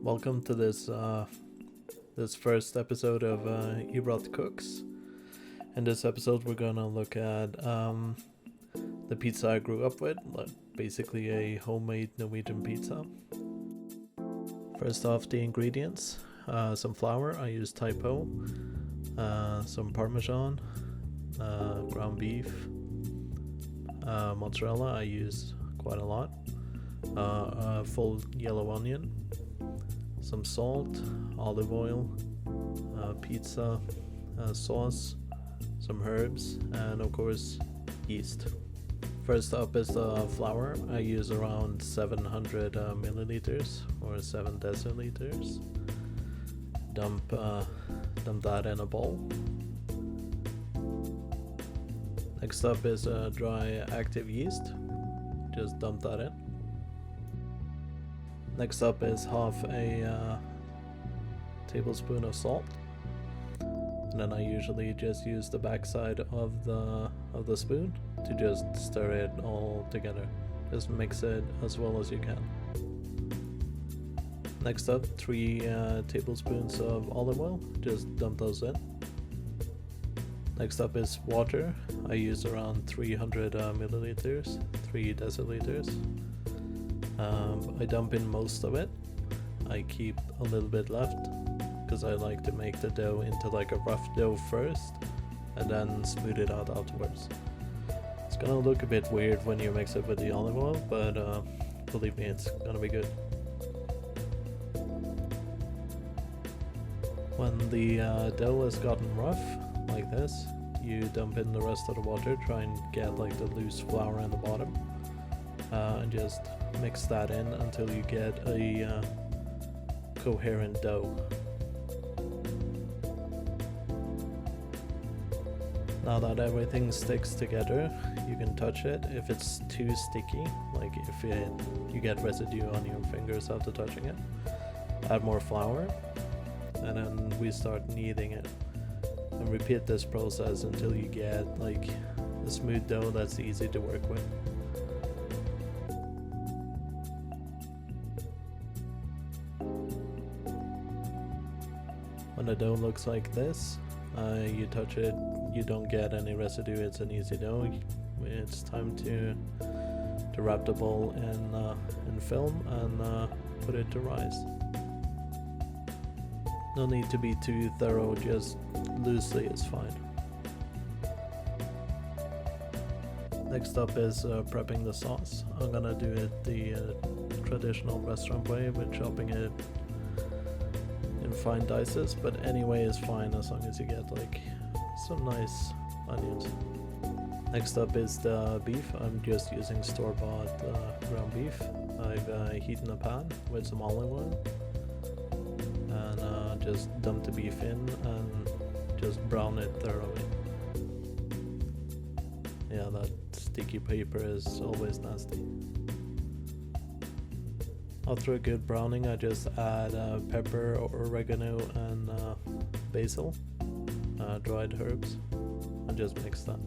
Welcome to this first episode of Ebrot Cooks. In this episode, we're gonna look at the pizza I grew up with, like basically a homemade Norwegian pizza. First off, the ingredients: some flour. I use typo, some Parmesan, ground beef, mozzarella. I use quite a lot. A full yellow onion, some salt, olive oil, pizza sauce, some herbs, and of course yeast. First up is the flour. I use around 700 milliliters or 7 deciliters. Dump that in a bowl. Next up is dry active yeast. Just dump that in. Next up is half a tablespoon of salt, and then I usually just use the backside of the spoon to just stir it all together. Just mix it as well as you can. Next up, 3 tablespoons of olive oil. Just dump those in. Next up is water. I use around 300 milliliters, 3 deciliters. I dump in most of it. I keep a little bit left because I like to make the dough into like a rough dough first and then smooth it out afterwards. It's gonna look a bit weird when you mix it with the olive oil, but believe me, it's gonna be good. When the dough has gotten rough like this, you dump in the rest of the water. Try and get like the loose flour in the bottom, and just mix that in until you get a coherent dough. Now that everything sticks together, you can touch it. If it's too sticky, like if you get residue on your fingers after touching it, add more flour, and then we start kneading it. And repeat this process until you get like a smooth dough that's easy to work with. When the dough looks like this, you touch it, you don't get any residue, it's an easy dough. It's time to wrap the bowl in film and put it to rise. No need to be too thorough, just loosely is fine. Next up is prepping the sauce. I'm gonna do it the traditional restaurant way with chopping it in fine dices, but any way is fine as long as you get like some nice onions. Next up is the beef. I'm just using store-bought ground beef. I've heated a pan with some olive oil and just dump the beef in and just brown it thoroughly. Yeah, that sticky paper is always nasty. After a good browning, I just add pepper, oregano, and basil, dried herbs, and just mix that.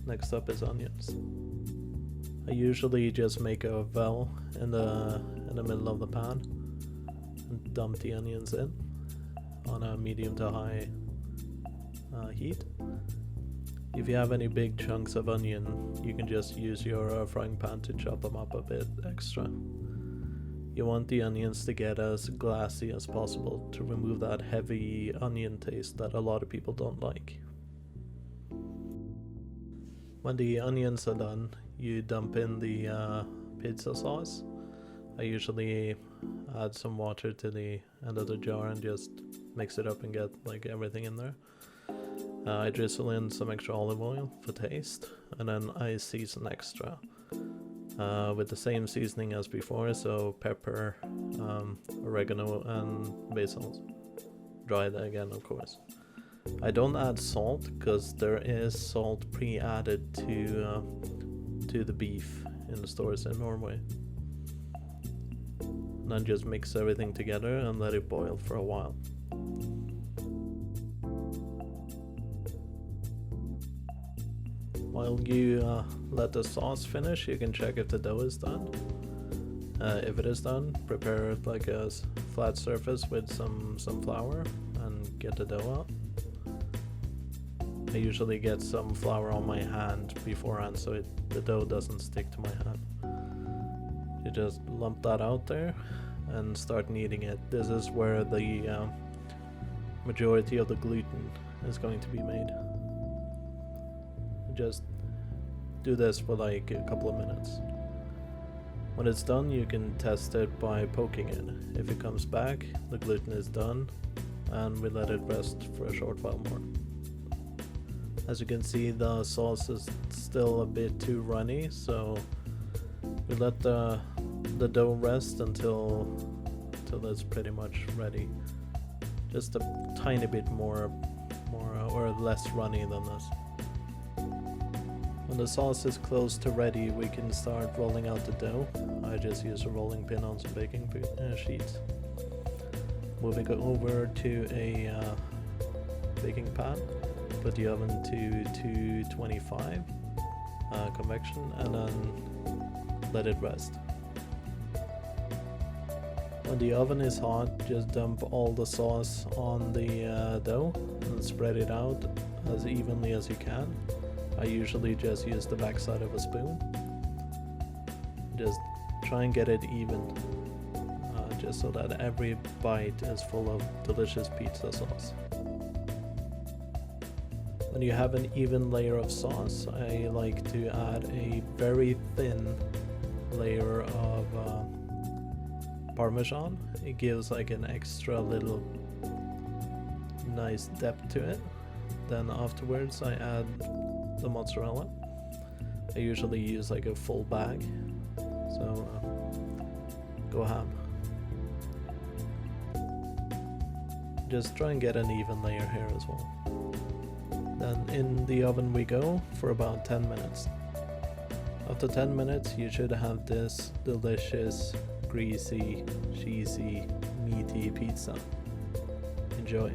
Next up is onions. I usually just make a well in the middle of the pan and dump the onions in on a medium to high heat. If you have any big chunks of onion, you can just use your frying pan to chop them up a bit extra. You want the onions to get as glassy as possible to remove that heavy onion taste that a lot of people don't like. When the onions are done, you dump in the pizza sauce. I usually add some water to the end of the jar and just mix it up and get like everything in there. I drizzle in some extra olive oil for taste, and then I season extra with the same seasoning as before, so pepper, oregano, and basil. Dried again, of course. I don't add salt because there is salt pre-added to the beef in the stores in Norway. And then just mix everything together and let it boil for a while. While you let the sauce finish, you can check if the dough is done. If it is done, prepare like a flat surface with some flour and get the dough out. I usually get some flour on my hand beforehand so the dough doesn't stick to my hand. You just lump that out there and start kneading it. This is where the majority of the gluten is going to be made. Just do this for like a couple of minutes. When it's done, you can test it by poking it. If it comes back, the gluten is done, and we let it rest for a short while more. As you can see, the sauce is still a bit too runny, so we let the dough rest until it's pretty much ready. Just a tiny bit more or less runny than this. When the sauce is close to ready, we can start rolling out the dough. I just use a rolling pin on some baking sheets. Moving it over to a baking pan. Put the oven to 225 convection and then let it rest. When the oven is hot, just dump all the sauce on the dough and spread it out as evenly as you can. I usually just use the backside of a spoon. Just try and get it even, just so that every bite is full of delicious pizza sauce. When you have an even layer of sauce, I like to add a very thin layer of Parmesan. It gives like an extra little nice depth to it. Then afterwards I add the mozzarella. I usually use like a full bag, so go ham. Just try and get an even layer here as well. Then in the oven we go for about 10 minutes. After 10 minutes you should have this delicious, greasy, cheesy, meaty pizza. Enjoy.